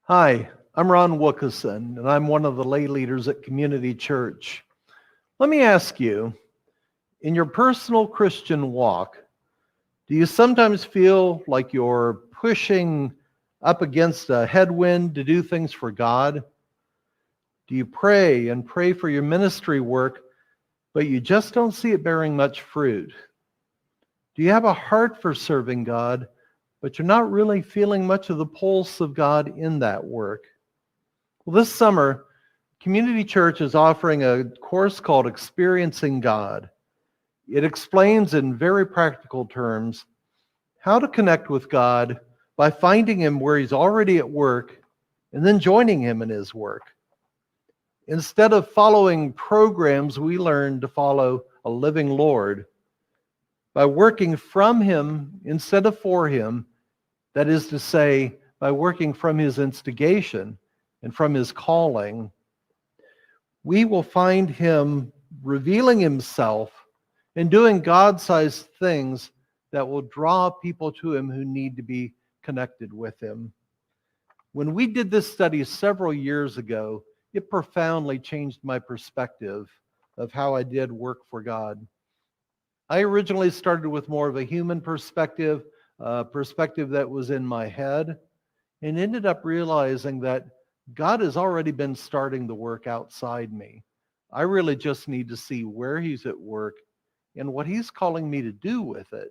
Hi, I'm Ron Wukeson, and I'm one of the lay leaders at Community Church. Let me ask you, in your personal Christian walk, do you sometimes feel like you're pushing up against a headwind to do things for God? Do you pray and pray for your ministry work, but you just don't see it bearing much fruit? Do you have a heart for serving God, but you're not really feeling much of the pulse of God in that work? Well, this summer, Community Church is offering a course called Experiencing God. It explains in very practical terms how to connect with God by finding Him where He's already at work and then joining Him in His work. Instead of following programs, we learn to follow a living Lord by working from Him instead of for Him. That is to say, by working from His instigation and from His calling. We will find Him revealing Himself and doing God-sized things that will draw people to Him who need to be connected with Him. When we did this study several years ago, it profoundly changed my perspective of how I did work for God. I originally started with more of a human perspective, a perspective that was in my head, and ended up realizing that God has already been starting the work outside me. I really just need to see where He's at work and what He's calling me to do with it.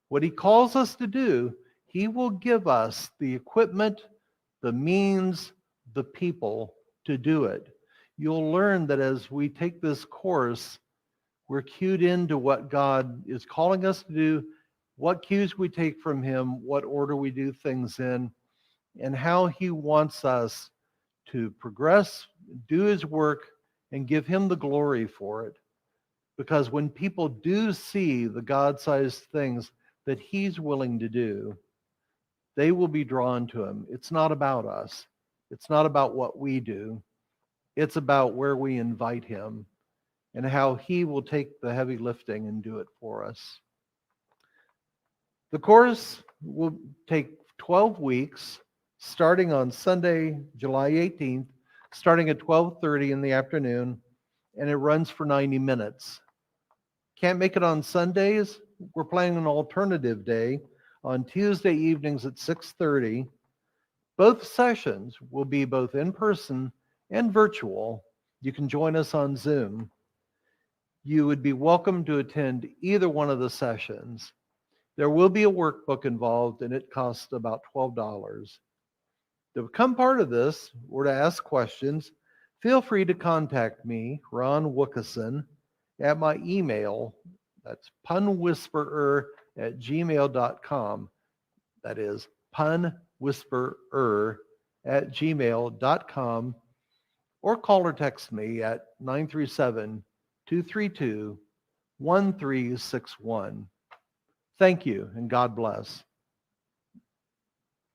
What He calls us to do, He will give us the equipment, the means, the people to do it. You'll learn that as we take this course, we're cued into what God is calling us to do, what cues we take from Him, what order we do things in, and how He wants us to progress, do His work, and give Him the glory for it. Because when people do see the God-sized things that He's willing to do, they will be drawn to Him. It's not about us. It's not about what we do. It's about where we invite Him and how He will take the heavy lifting and do it for us. The course will take 12 weeks, starting on Sunday, July 18th, starting at 12:30 in the afternoon, and it runs for 90 minutes. Can't make it on Sundays? We're planning an alternative day on Tuesday evenings at 6:30. Both sessions will be both in person and virtual. You can join us on Zoom. You would be welcome to attend either one of the sessions. There will be a workbook involved, and it costs about $12. To become part of this or to ask questions, feel free to contact me, Ron Wukeson, at my email. That's punwhisperer@gmail.com. That is punwhisperer@gmail.com. Or call or text me at 937-232-1361. Thank you, and God bless.